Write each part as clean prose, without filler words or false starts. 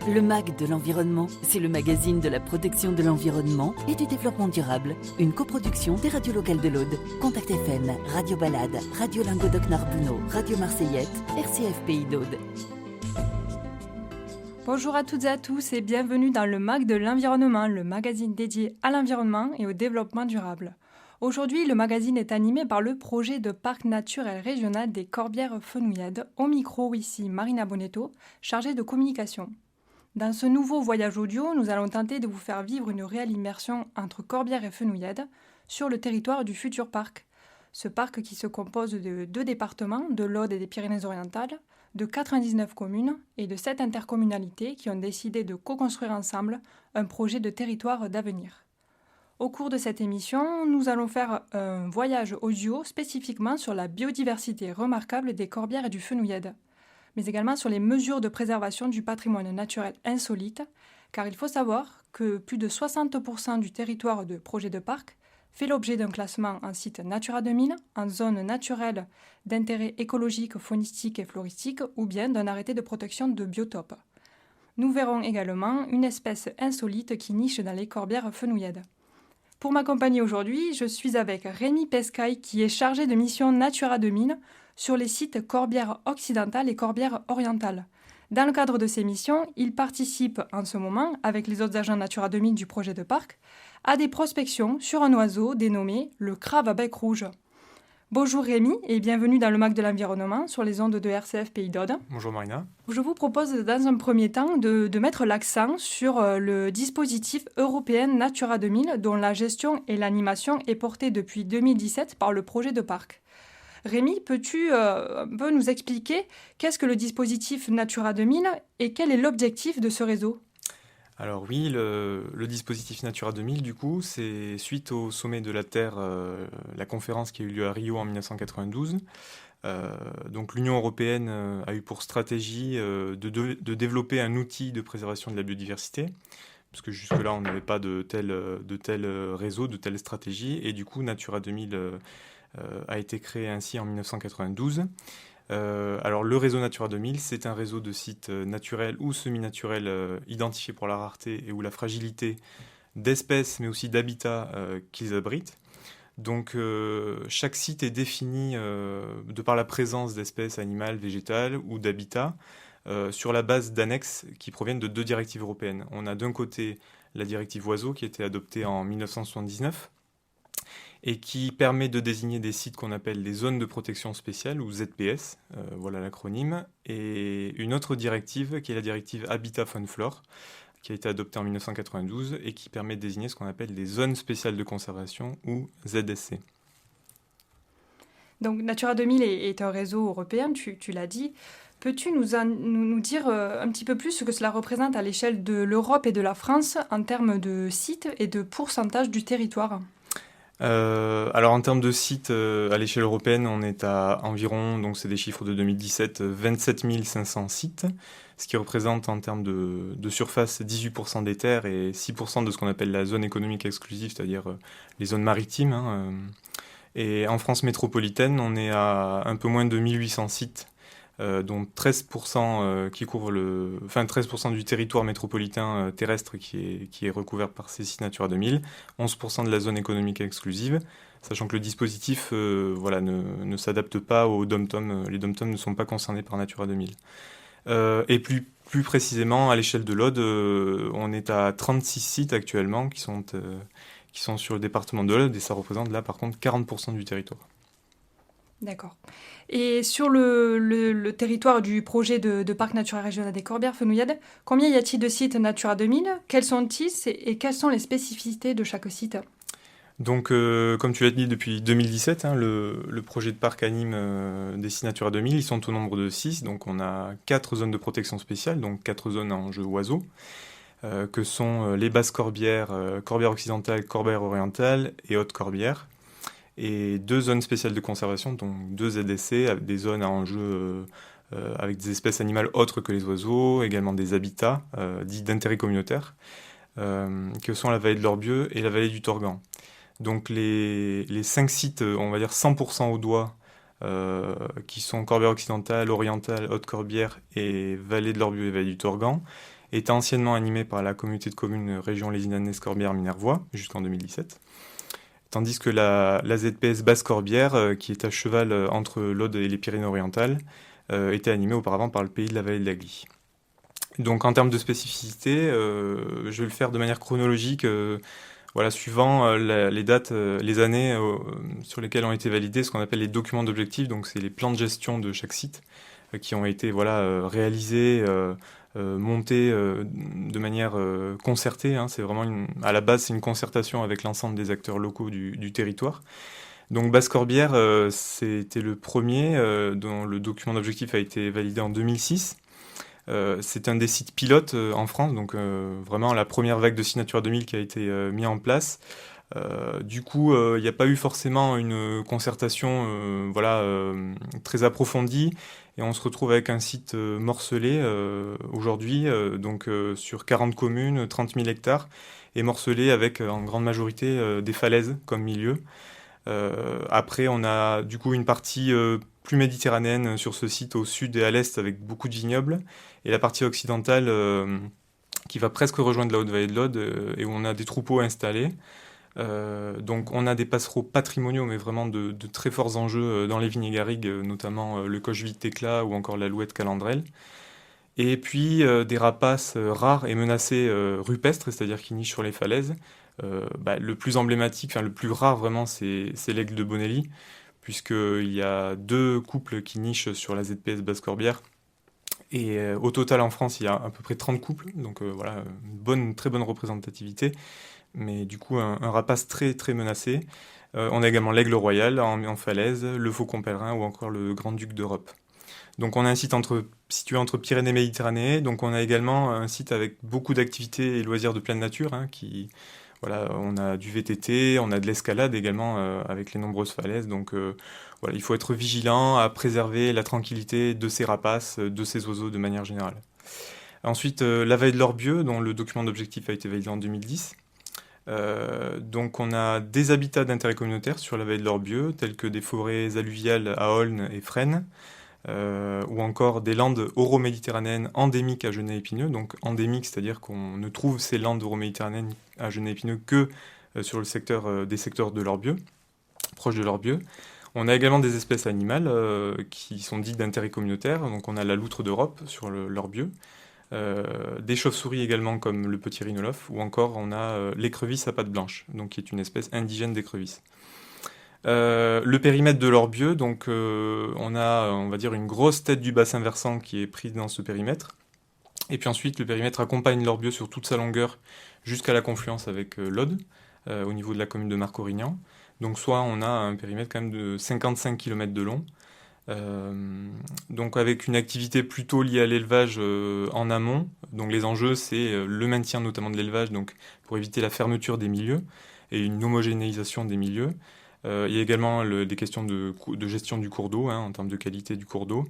Le MAG de l'environnement, c'est le magazine de la protection de l'environnement et du développement durable. Une coproduction des radios locales de l'Aude. Contact FM, Radio Balade, Radio Languedoc-Narbonneau, Radio Marseillette, RCF Pays d'Aude. Bonjour à toutes et à tous et bienvenue dans le MAG de l'environnement, le magazine dédié à l'environnement et au développement durable. Aujourd'hui, le magazine est animé par le projet de parc naturel régional des Corbières-Fenouillades. Au micro, ici Marina Bonetto, chargée de communication. Dans ce nouveau voyage audio, nous allons tenter de vous faire vivre une réelle immersion entre Corbières et Fenouillades sur le territoire du futur parc. Ce parc qui se compose de 2 départements, de l'Aude et des Pyrénées-Orientales, de 99 communes et de 7 intercommunalités qui ont décidé de co-construire ensemble un projet de territoire d'avenir. Au cours de cette émission, nous allons faire un voyage audio spécifiquement sur la biodiversité remarquable des Corbières et du Fenouillade, mais également sur les mesures de préservation du patrimoine naturel insolite, car il faut savoir que plus de 60% du territoire de projet de parc fait l'objet d'un classement en site Natura 2000, en zone naturelle d'intérêt écologique, faunistique et floristique, ou bien d'un arrêté de protection de biotope. Nous verrons également une espèce insolite qui niche dans les Corbières Fenouillades. Pour m'accompagner aujourd'hui, je suis avec Rémi Pescaille qui est chargé de mission Natura 2000 sur les sites Corbières occidentales et Corbières orientales. Dans le cadre de ces missions, il participe en ce moment, avec les autres agents Natura 2000 du projet de parc, à des prospections sur un oiseau dénommé le crabe à bec rouge. Bonjour Rémi et bienvenue dans le MAC de l'environnement sur les ondes de RCF Pays d'Aude. Bonjour Marina. Je vous propose dans un premier temps de mettre l'accent sur le dispositif européen Natura 2000 dont la gestion et l'animation est portée depuis 2017 par le projet de parc. Rémi, peux-tu un peu nous expliquer qu'est-ce que le dispositif Natura 2000 et quel est l'objectif de ce réseau ? Alors oui, le dispositif Natura 2000, du coup, c'est suite au sommet de la Terre, la conférence qui a eu lieu à Rio en 1992. Donc l'Union européenne a eu pour stratégie de développer un outil de préservation de la biodiversité, parce que jusque-là, on n'avait pas de tel réseau, de telle stratégie, et du coup, Natura 2000 a été créé ainsi en 1992. Alors le réseau Natura 2000, c'est un réseau de sites naturels ou semi-naturels identifiés pour la rareté et ou la fragilité d'espèces, mais aussi d'habitats qu'ils abritent. Donc chaque site est défini de par la présence d'espèces animales, végétales ou d'habitats sur la base d'annexes qui proviennent de 2 directives européennes. On a d'un côté la directive Oiseaux qui a été adoptée en 1979, et qui permet de désigner des sites qu'on appelle les zones de protection spéciale, ou ZPS, voilà l'acronyme, et une autre directive qui est la directive Habitat Faune Flore, qui a été adoptée en 1992 et qui permet de désigner ce qu'on appelle les zones spéciales de conservation, ou ZSC. Donc Natura 2000 est un réseau européen, tu l'as dit. Peux-tu nous dire un petit peu plus ce que cela représente à l'échelle de l'Europe et de la France en termes de sites et de pourcentage du territoire ? Alors en termes de sites, à l'échelle européenne, on est à environ, donc c'est des chiffres de 2017, 27 500 sites, ce qui représente en termes de surface 18% des terres et 6% de ce qu'on appelle la zone économique exclusive, c'est-à-dire les zones maritimes. Et en France métropolitaine, on est à un peu moins de 1800 sites, dont 13% qui couvrent 13% du territoire métropolitain terrestre qui est recouvert par ces sites Natura 2000, 11% de la zone économique exclusive, sachant que le dispositif ne s'adapte pas aux DOM-TOM. Les DOM-TOM ne sont pas concernés par Natura 2000. Et plus précisément, à l'échelle de l'Aude, on est à 36 sites actuellement qui sont sur le département de l'Aude, et ça représente là par contre 40% du territoire. D'accord. Et sur le territoire du projet de parc naturel régional des Corbières-Fenouillades, combien y a-t-il de sites Natura 2000 ? Quels sont-ils et quelles sont les spécificités de chaque site ? Donc, comme tu l'as dit, depuis 2017, le projet de parc anime des sites Natura 2000. Ils sont au nombre de 6. Donc, on a 4 zones de protection spéciale, donc 4 zones à enjeu oiseaux, que sont les basses Corbières, Corbières occidentales, Corbières orientales et Hautes-Corbières. Et 2 zones spéciales de conservation, donc 2 ZSC, avec des zones à enjeu avec des espèces animales autres que les oiseaux, également des habitats dits d'intérêt communautaire, que sont la vallée de l'Orbieu et la vallée du Torgan. Donc les 5 sites, on va dire 100% au doigt, qui sont Corbières occidentales, orientales, Hautes-Corbières et vallée de l'Orbieu et vallée du Torgan, était anciennement animé par la communauté de communes région Lézinanes-Corbière-Minervois jusqu'en 2017. Tandis que la ZPS Basse-Corbière, qui est à cheval entre l'Aude et les Pyrénées-Orientales, était animée auparavant par le pays de la Vallée de la Glie. Donc en termes de spécificité, je vais le faire de manière chronologique, suivant les dates, les années sur lesquelles ont été validés ce qu'on appelle les documents d'objectifs, donc c'est les plans de gestion de chaque site qui ont été réalisés, montés de manière concertée. C'est vraiment à la base, c'est une concertation avec l'ensemble des acteurs locaux du territoire. Donc Basse-Corbière, c'était le premier dont le document d'objectif a été validé en 2006. C'est un des sites pilotes en France, donc vraiment la première vague de sites Natura 2000 qui a été mise en place. Du coup, il n'y a pas eu forcément une concertation très approfondie, et on se retrouve avec un site morcelé aujourd'hui, sur 40 communes, 30 000 hectares, et morcelé avec en grande majorité des falaises comme milieu. Après, on a du coup une partie plus méditerranéenne sur ce site au sud et à l'est avec beaucoup de vignobles, et la partie occidentale qui va presque rejoindre la Haute-Vallée de l'Aude et où on a des troupeaux installés. Donc on a des passereaux patrimoniaux, mais vraiment de très forts enjeux dans les vignes et garrigues, notamment le coche-vite éclat ou encore l'alouette calandrelle. Et puis des rapaces rares et menacés rupestres, c'est-à-dire qui nichent sur les falaises. Le plus emblématique, le plus rare vraiment, c'est l'aigle de Bonelli, puisqu'il y a 2 couples qui nichent sur la ZPS Basse-Corbière. Et au total en France, il y a à peu près 30 couples, donc une très bonne représentativité, mais du coup un rapace très très menacé. On a également l'aigle royal en falaise, le faucon pèlerin ou encore le grand-duc d'Europe. Donc on a un site situé entre Pyrénées et Méditerranée, donc on a également un site avec beaucoup d'activités et loisirs de pleine nature, on a du VTT, on a de l'escalade également avec les nombreuses falaises. Donc il faut être vigilant à préserver la tranquillité de ces rapaces, de ces oiseaux de manière générale. Ensuite, la vallée de l'Orbieu, dont le document d'objectif a été validé en 2010. Donc on a des habitats d'intérêt communautaire sur la vallée de l'Orbieu, tels que des forêts alluviales à Aulne et Fresnes, ou encore des landes oro-méditerranéennes endémiques à Genêt-Épineux. Donc endémiques, c'est-à-dire qu'on ne trouve ces landes oro-méditerranéennes à Genêt-Épineux que sur des secteurs de l'Orbieu, proches de l'Orbieu. On a également des espèces animales qui sont dites d'intérêt communautaire. Donc on a la loutre d'Europe sur l'Orbieu, des chauves-souris également comme le petit rhinolophe, ou encore on a l'écrevisse à pattes blanches, donc qui est une espèce indigène d'écrevisse. Le périmètre de l'Orbieu, donc on a, on va dire, une grosse tête du bassin versant qui est prise dans ce périmètre. Et puis ensuite, le périmètre accompagne l'Orbieu sur toute sa longueur jusqu'à la confluence avec l'Aude, au niveau de la commune de Marcorignan. Donc soit on a un périmètre quand même de 55 km de long, donc avec une activité plutôt liée à l'élevage en amont. Donc les enjeux, c'est le maintien notamment de l'élevage, donc pour éviter la fermeture des milieux et une homogénéisation des milieux. Il y a également des questions de gestion du cours d'eau, en termes de qualité du cours d'eau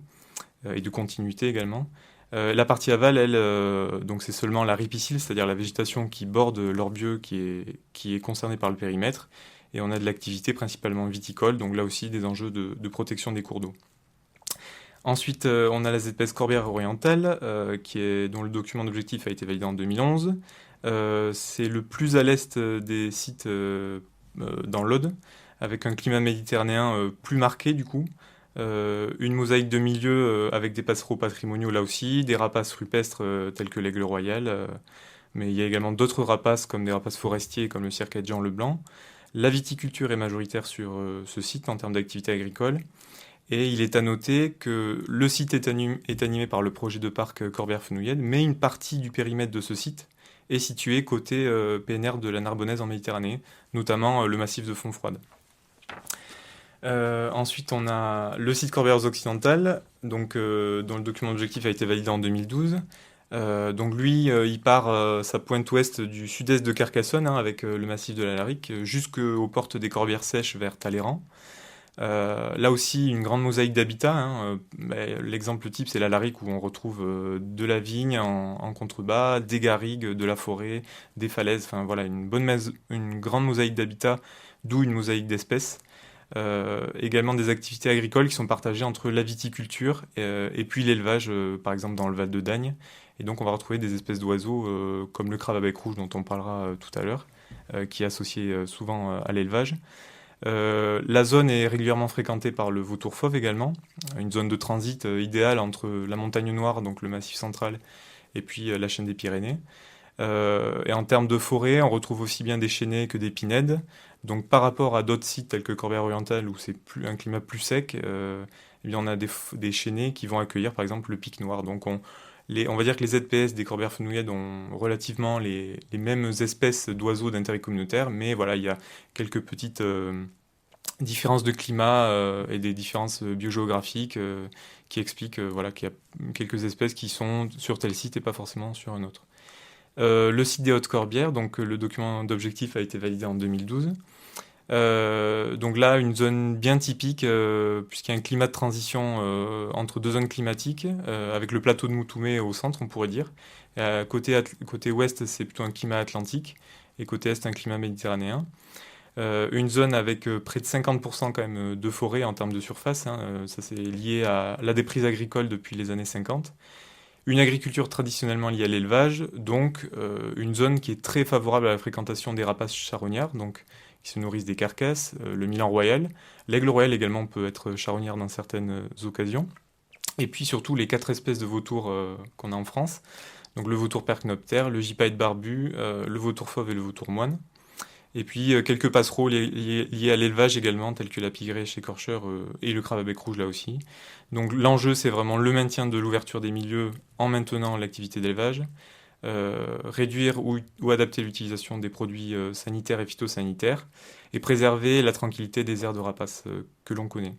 et de continuité également. La partie aval, elle, donc c'est seulement la ripicile, c'est-à-dire la végétation qui borde l'Orbieu qui est concernée par le périmètre. Et on a de l'activité principalement viticole, donc là aussi des enjeux de protection des cours d'eau. Ensuite, on a la ZPS Corbière orientale, dont le document d'objectif a été validé en 2011. C'est le plus à l'est des sites dans l'Aude, avec un climat méditerranéen plus marqué du coup. Une mosaïque de milieu avec des passereaux patrimoniaux là aussi, des rapaces rupestres tels que l'aigle royal, mais il y a également d'autres rapaces comme des rapaces forestiers comme le circadet de Jean Leblanc. La viticulture est majoritaire sur ce site en termes d'activité agricole. Et il est à noter que le site est animé par le projet de parc Corbière-Fenouillède, mais une partie du périmètre de ce site est située côté PNR de la Narbonnaise en Méditerranée, notamment le massif de Fontfroide. Ensuite, on a le site Corbières occidentales, dont le document d'objectif a été validé en 2012. Donc lui, il part sa pointe ouest du sud-est de Carcassonne, avec le massif de la Larique, jusqu'aux portes des Corbières sèches vers Talleyrand. Là aussi, une grande mosaïque d'habitats. L'exemple type, c'est la Larique, où on retrouve de la vigne en contrebas, des garrigues, de la forêt, des falaises. Enfin voilà, une grande mosaïque d'habitats, d'où une mosaïque d'espèces. Également des activités agricoles qui sont partagées entre la viticulture et puis l'élevage, par exemple dans le Val de Dagne. Et donc on va retrouver des espèces d'oiseaux comme le crabe à bec rouge dont on parlera tout à l'heure, qui est associé souvent à l'élevage. La zone est régulièrement fréquentée par le vautour fauve également, une zone de transit idéale entre la montagne noire, donc le massif central, et puis la chaîne des Pyrénées. Et en termes de forêt, on retrouve aussi bien des chênaies que des pinèdes. Donc par rapport à d'autres sites tels que Corbière-Orientale où c'est un climat plus sec, eh bien on a des chênaies qui vont accueillir par exemple le pic noir. Donc on va dire que les ZPS des Corbières-Fenouillèdes ont relativement les mêmes espèces d'oiseaux d'intérêt communautaire, mais voilà, il y a quelques petites différences de climat et des différences biogéographiques qui expliquent voilà, qu'il y a quelques espèces qui sont sur tel site et pas forcément sur un autre. Le site des Hautes-Corbières, donc le document d'objectif a été validé en 2012. Donc là, une zone bien typique, puisqu'il y a un climat de transition entre deux zones climatiques, avec le plateau de Moutoumé au centre, on pourrait dire. Côté ouest, c'est plutôt un climat atlantique, et côté est, un climat méditerranéen. Une zone avec près de 50% quand même de forêt en termes de surface, hein, ça c'est lié à la déprise agricole depuis les années 50. Une agriculture traditionnellement liée à l'élevage, donc une zone qui est très favorable à la fréquentation des rapaces charognards, donc qui se nourrissent des carcasses, le milan royal. L'aigle royal également peut être charognard dans certaines occasions. Et puis surtout les 4 espèces de vautours qu'on a en France, donc le vautour percnoptère, le gypaète barbu, le vautour fauve et le vautour moine. Et puis quelques passereaux liés à l'élevage également, tels que la pigrèche écorcheur et le crabe à bec rouge là aussi. Donc l'enjeu, c'est vraiment le maintien de l'ouverture des milieux en maintenant l'activité d'élevage, réduire ou adapter l'utilisation des produits sanitaires et phytosanitaires, et préserver la tranquillité des aires de rapaces que l'on connaît.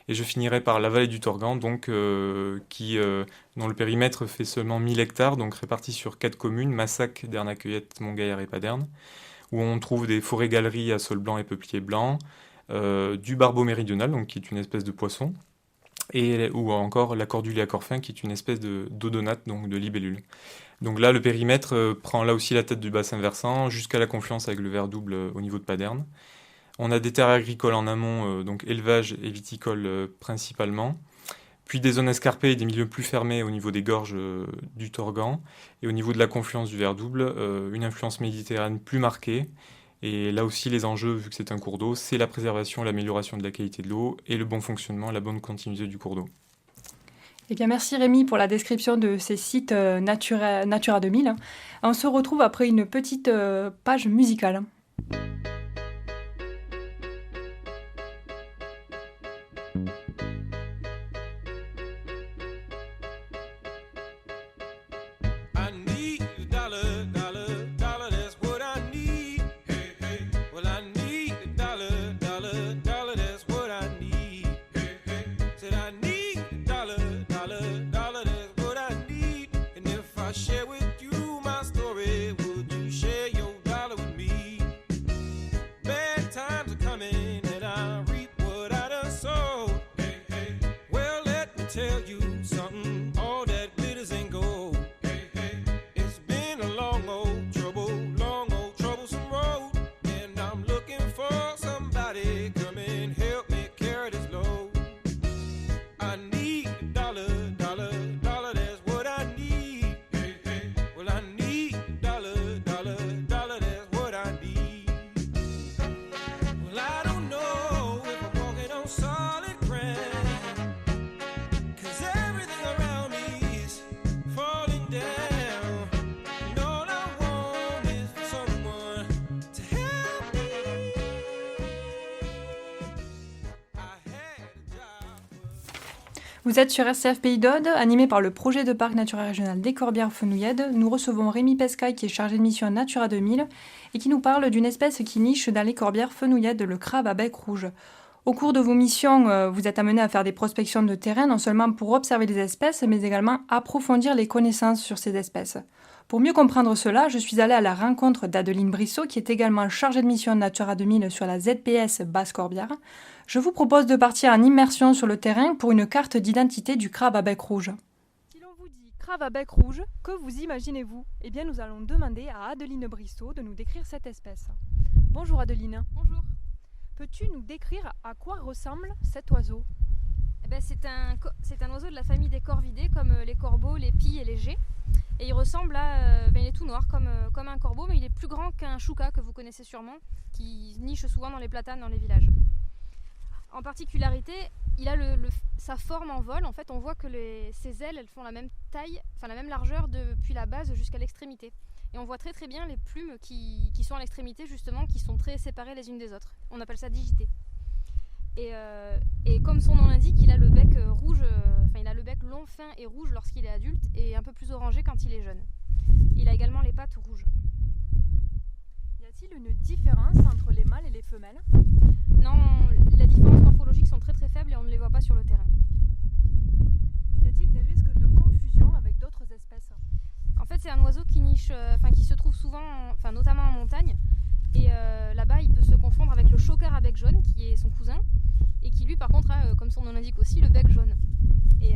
Et je finirai par la vallée du Torgan, donc, dont le périmètre fait seulement 1000 hectares, donc répartis sur 4 communes, Massac, Derne-Cueillette, Montgaillard et Paderne, où on trouve des forêts-galeries à sol blanc et peuplier blanc, du barbeau méridional, donc, qui est une espèce de poisson, ou encore la cordule à corps fin, qui est une espèce d'odonate, donc de libellule. Donc là, le périmètre prend là aussi la tête du bassin versant, jusqu'à la confluence avec le Vert double au niveau de Paderne. On a des terres agricoles en amont, donc élevage et viticole principalement, puis des zones escarpées et des milieux plus fermés au niveau des gorges du Torgan, et au niveau de la confluence du Vert double, une influence méditerranéenne plus marquée. Et là aussi, les enjeux, vu que c'est un cours d'eau, c'est la préservation, l'amélioration de la qualité de l'eau et le bon fonctionnement, la bonne continuité du cours d'eau. Eh bien, merci Rémi pour la description de ces sites Natura 2000. On se retrouve après une petite page musicale. Vous êtes sur RCF Pays d'Aude, animé par le projet de parc naturel régional des Corbières-Fenouillèdes. Nous recevons Rémi Pescaille, qui est chargé de mission à Natura 2000 et qui nous parle d'une espèce qui niche dans les Corbières-Fenouillèdes, le crabe à bec rouge. Au cours de vos missions, vous êtes amené à faire des prospections de terrain, non seulement pour observer les espèces, mais également approfondir les connaissances sur ces espèces. Pour mieux comprendre cela, je suis allée à la rencontre d'Adeline Brissot, qui est également chargée de mission Natura 2000 sur la ZPS Basse-Corbière. Je vous propose de partir en immersion sur le terrain pour une carte d'identité du crabe à bec rouge. Si l'on vous dit crabe à bec rouge, que vous imaginez-vous ? Eh bien, nous allons demander à Adeline Brissot de nous décrire cette espèce. Bonjour Adeline. Bonjour. Peux-tu nous décrire à quoi ressemble cet oiseau ? C'est un oiseau de la famille des corvidés, comme les corbeaux, les pies et les geais. Et il ressemble il est tout noir comme un corbeau, mais il est plus grand qu'un chouca que vous connaissez sûrement, qui niche souvent dans les platanes dans les villages. En particularité, il a sa forme en vol. En fait, on voit que ses ailes elles font la même taille, enfin la même largeur depuis la base jusqu'à l'extrémité. Et on voit très très bien les plumes qui sont à l'extrémité justement, qui sont très séparées les unes des autres. On appelle ça digité. Et comme son nom l'indique, il a le bec rouge, il a le bec long, fin et rouge lorsqu'il est adulte et un peu plus orangé quand il est jeune. Il a également les pattes rouges. Y a-t-il une différence entre les mâles et les femelles ? Non, les différences morphologiques sont très très faibles et on ne les voit pas sur le terrain. Y a-t-il des risques de confusion avec d'autres espèces ? En fait, c'est un oiseau qui niche, qui se trouve souvent, notamment en montagne. Et là-bas, il peut se confondre avec le chocar à bec jaune, qui est son cousin, et qui lui, par contre, a, comme son nom l'indique aussi, le bec jaune. Et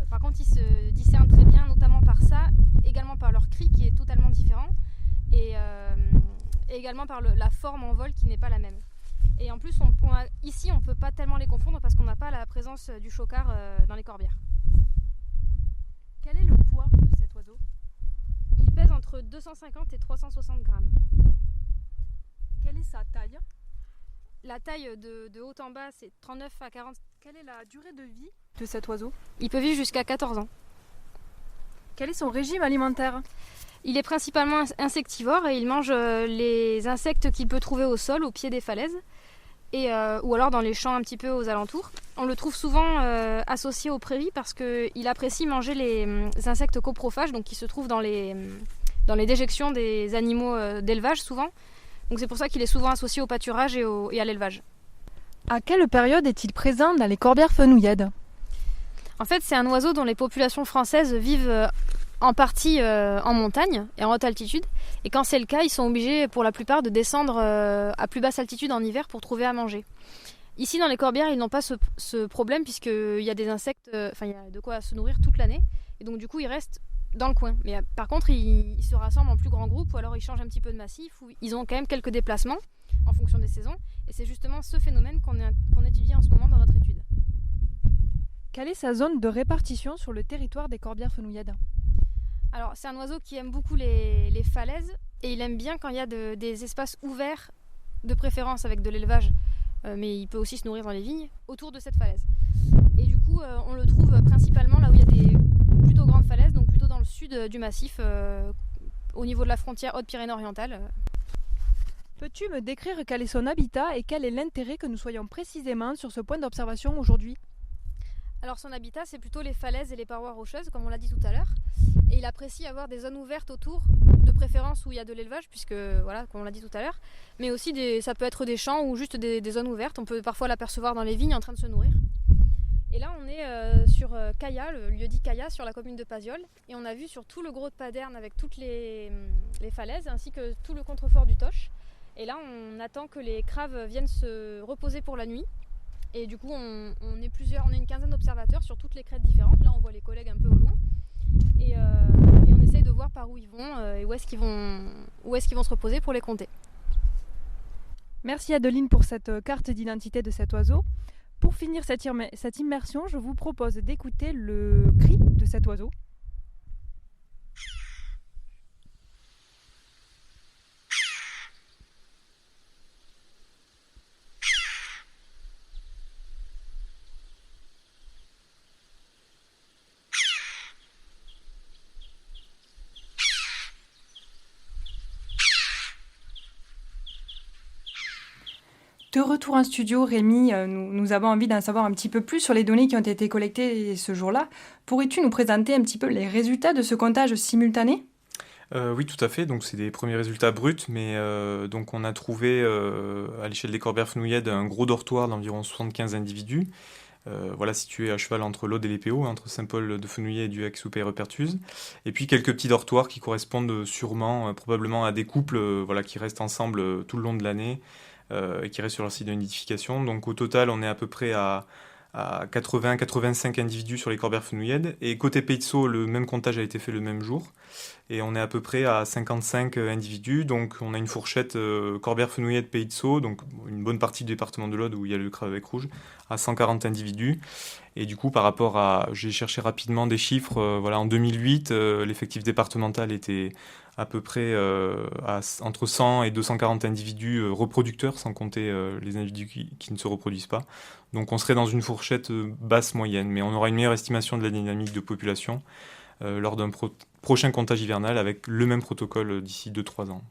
par contre, ils se discernent très bien, notamment par ça, également par leur cri qui est totalement différent, et également par la forme en vol qui n'est pas la même. Et en plus, ici, on ne peut pas tellement les confondre parce qu'on n'a pas la présence du chocar dans les corbières. Quel est le poids de cet oiseau ? Il pèse entre 250 et 360 grammes. Quelle est sa taille ? La taille de haut en bas, c'est 39 à 40. Quelle est la durée de vie de cet oiseau ? Il peut vivre jusqu'à 14 ans. Quel est son régime alimentaire ? Il est principalement insectivore et il mange les insectes qu'il peut trouver au sol, au pied des falaises, ou alors dans les champs un petit peu aux alentours. On le trouve souvent associé aux prairies parce qu'il apprécie manger les insectes coprophages, donc qui se trouvent dans les déjections des animaux d'élevage souvent. Donc c'est pour ça qu'il est souvent associé au pâturage et à l'élevage. À quelle période est-il présent dans les corbières fenouillèdes ? En fait, c'est un oiseau dont les populations françaises vivent en partie en montagne et en haute altitude. Et quand c'est le cas, ils sont obligés pour la plupart de descendre à plus basse altitude en hiver pour trouver à manger. Ici, dans les corbières, ils n'ont pas ce problème puisqu'il y a des insectes, il y a de quoi se nourrir toute l'année. Et donc du coup, ils restent dans le coin. Mais par contre, ils se rassemblent en plus grand groupe ou alors ils changent un petit peu de massif ou ils ont quand même quelques déplacements en fonction des saisons. Et c'est justement ce phénomène qu'on étudie en ce moment dans notre étude. Quelle est sa zone de répartition sur le territoire des corbières fenouillèdes ? Alors, c'est un oiseau qui aime beaucoup les falaises et il aime bien quand il y a des espaces ouverts, de préférence avec de l'élevage, mais il peut aussi se nourrir dans les vignes, autour de cette falaise. Et du coup, on le trouve principalement là où il y a des plutôt grandes falaises, donc plutôt dans le sud du massif, au niveau de la frontière Haute-Pyrénées-Orientale. Peux-tu me décrire quel est son habitat et quel est l'intérêt que nous soyons précisément sur ce point d'observation aujourd'hui ? Alors son habitat, c'est plutôt les falaises et les parois rocheuses, comme on l'a dit tout à l'heure. Et il apprécie avoir des zones ouvertes autour, de préférence où il y a de l'élevage, puisque, voilà, comme on l'a dit tout à l'heure. Mais aussi, ça peut être des champs ou juste des zones ouvertes. On peut parfois l'apercevoir dans les vignes en train de se nourrir. Et là, on est sur Caya, le lieu dit Caya, sur la commune de Paziolles. Et on a vu sur tout le gros de Paderne avec toutes les falaises, ainsi que tout le contrefort du Toche. Et là, on attend que les craves viennent se reposer pour la nuit. Et du coup, on est une quinzaine d'observateurs sur toutes les crêtes différentes. Là, on voit les collègues un peu au loin. Et on essaye de voir par où ils vont et où est-ce qu'ils vont se reposer pour les compter. Merci Adeline pour cette carte d'identité de cet oiseau. Pour finir cette immersion, je vous propose d'écouter le cri de cet oiseau. De retour en studio, Rémi, nous avons envie d'en savoir un petit peu plus sur les données qui ont été collectées ce jour-là. Pourrais-tu nous présenter un petit peu les résultats de ce comptage simultané ? Oui, tout à fait. Donc, c'est des premiers résultats bruts, mais donc on a trouvé à l'échelle des corbières fenouillèdes un gros dortoir d'environ 75 individus, situé à cheval entre l'Aude et les Péaux, entre Saint-Paul de Fenouillet et Duhac-sous-Pey-Repertuze. Et puis quelques petits dortoirs qui correspondent sûrement, probablement à des couples qui restent ensemble tout le long de l'année. Et qui restent sur leur site de nidification. Donc au total, on est à peu près à à 80-85 individus sur les corbières fenouillèdes. Et côté Pays de Sceaux, le même comptage a été fait le même jour. Et on est à peu près à 55 individus. Donc on a une fourchette corbière fenouillède Pays de Sceaux, donc une bonne partie du département de l'Aude où il y a le crabe à bec rouge, à 140 individus. Et du coup, par rapport à... J'ai cherché rapidement des chiffres. En 2008, l'effectif départemental était à peu près entre 100 et 240 individus reproducteurs, sans compter les individus qui ne se reproduisent pas. Donc on serait dans une fourchette basse moyenne, mais on aura une meilleure estimation de la dynamique de population lors d'un prochain comptage hivernal avec le même protocole d'ici 2-3 ans.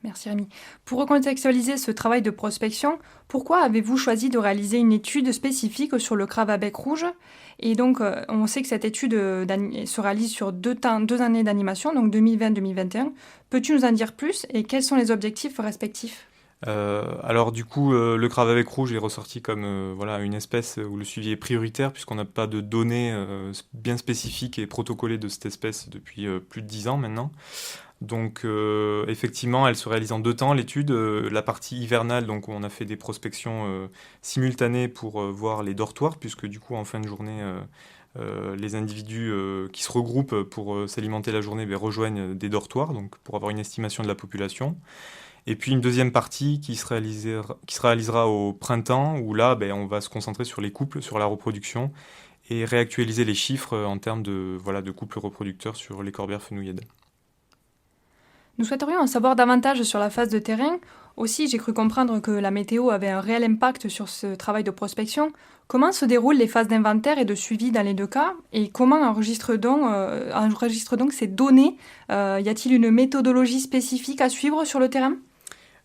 Merci Rémi. Pour recontextualiser ce travail de prospection, pourquoi avez-vous choisi de réaliser une étude spécifique sur le crabe à bec rouge ? Et donc, on sait que cette étude se réalise sur 2 années d'animation, donc 2020-2021. Peux-tu nous en dire plus et quels sont les objectifs respectifs ? Alors du coup, le crabe à bec rouge est ressorti comme une espèce où le suivi est prioritaire puisqu'on n'a pas de données bien spécifiques et protocolées de cette espèce depuis plus de 10 ans maintenant. Donc effectivement, elle se réalise en 2 temps, l'étude. La partie hivernale, donc où on a fait des prospections simultanées pour voir les dortoirs, puisque du coup en fin de journée, les individus qui se regroupent pour s'alimenter la journée rejoignent des dortoirs, donc pour avoir une estimation de la population. Et puis une deuxième partie qui se réalisera au printemps, où là on va se concentrer sur les couples, sur la reproduction, et réactualiser les chiffres en termes de couples reproducteurs sur les corbières fenouillèdes. Nous souhaiterions en savoir davantage sur la phase de terrain. Aussi, j'ai cru comprendre que la météo avait un réel impact sur ce travail de prospection. Comment se déroulent les phases d'inventaire et de suivi dans les 2 cas ? Et comment enregistre donc ces données ? Y a-t-il une méthodologie spécifique à suivre sur le terrain ?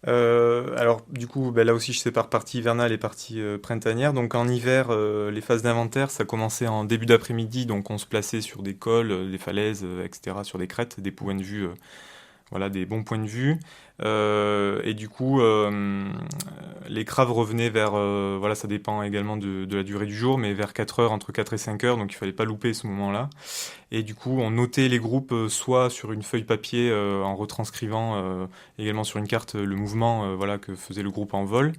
Alors du coup, là aussi je sépare partie hivernale et partie printanière. Donc en hiver, les phases d'inventaire, ça commençait en début d'après-midi, donc on se plaçait sur des cols, des falaises, etc., sur des crêtes, des points de vue... des bons points de vue. Et du coup, les craves revenaient vers... ça dépend également de la durée du jour, mais vers 4 heures, entre 4 et 5 heures, donc il ne fallait pas louper ce moment-là. Et du coup, on notait les groupes soit sur une feuille papier en retranscrivant également sur une carte le mouvement que faisait le groupe en vol,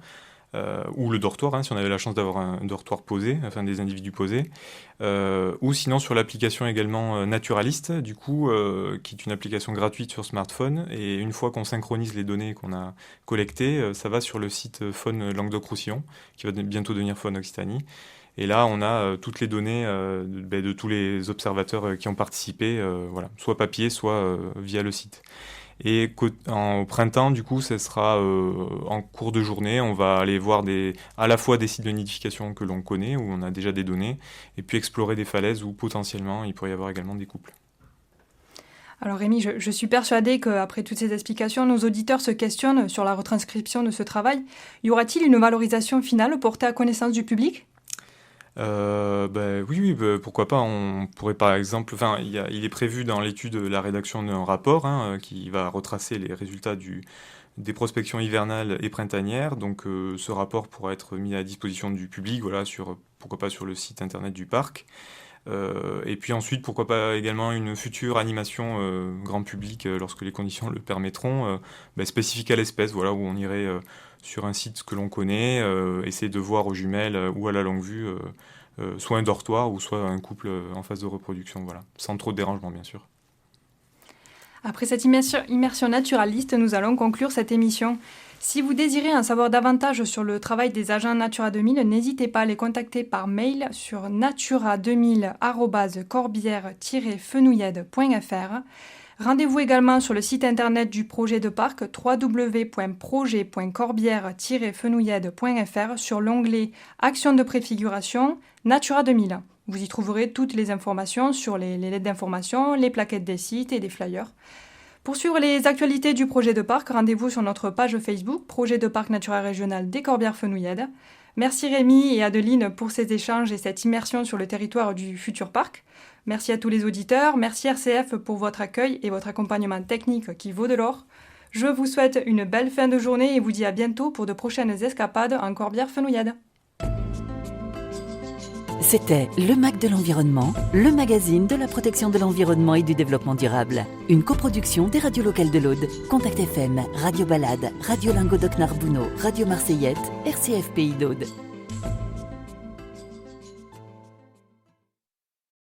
ou le dortoir, si on avait la chance d'avoir un dortoir posé, enfin des individus posés, ou sinon sur l'application également Naturaliste, du coup, qui est une application gratuite sur smartphone, et une fois qu'on synchronise les données qu'on a collectées, ça va sur le site Faune Languedoc-Roussillon, qui va bientôt devenir Faune Occitanie, et là on a toutes les données de tous les observateurs qui ont participé, soit papier, soit via le site. Et au printemps, du coup, ce sera en cours de journée. On va aller voir à la fois des sites de nidification que l'on connaît, où on a déjà des données, et puis explorer des falaises où potentiellement il pourrait y avoir également des couples. Alors Rémi, je suis persuadée qu'après toutes ces explications, nos auditeurs se questionnent sur la retranscription de ce travail. Y aura-t-il une valorisation finale portée à connaissance du public ? Oui, pourquoi pas. On pourrait par exemple, il est prévu dans l'étude la rédaction d'un rapport qui va retracer les résultats des prospections hivernales et printanières. Donc ce rapport pourra être mis à disposition du public, pourquoi pas sur le site internet du parc. Et puis ensuite, pourquoi pas également une future animation grand public lorsque les conditions le permettront, spécifique à l'espèce, où on irait sur un site que l'on connaît, essayer de voir aux jumelles ou à la longue vue soit un dortoir ou soit un couple en phase de reproduction, sans trop de dérangement bien sûr. Après cette immersion naturaliste, nous allons conclure cette émission. Si vous désirez en savoir davantage sur le travail des agents Natura 2000, n'hésitez pas à les contacter par mail sur natura2000@corbière-fenouillède.fr. Rendez-vous également sur le site internet du projet de parc www.projet.corbière-fenouillède.fr sur l'onglet Actions de préfiguration Natura 2000. Vous y trouverez toutes les informations sur les lettres d'information, les plaquettes des sites et des flyers. Pour suivre les actualités du projet de parc, rendez-vous sur notre page Facebook Projet de parc naturel régional des Corbières-Fenouillèdes. Merci Rémi et Adeline pour ces échanges et cette immersion sur le territoire du futur parc. Merci à tous les auditeurs, merci RCF pour votre accueil et votre accompagnement technique qui vaut de l'or. Je vous souhaite une belle fin de journée et vous dis à bientôt pour de prochaines escapades en Corbières-Fenouillèdes. C'était Le Mag de l'Environnement, le magazine de la protection de l'environnement et du développement durable. Une coproduction des radios locales de l'Aude, Contact FM, Radio Balade, Radio Languedoc-Narbonneau, Radio Marseillette, RCF Pays d'Aude.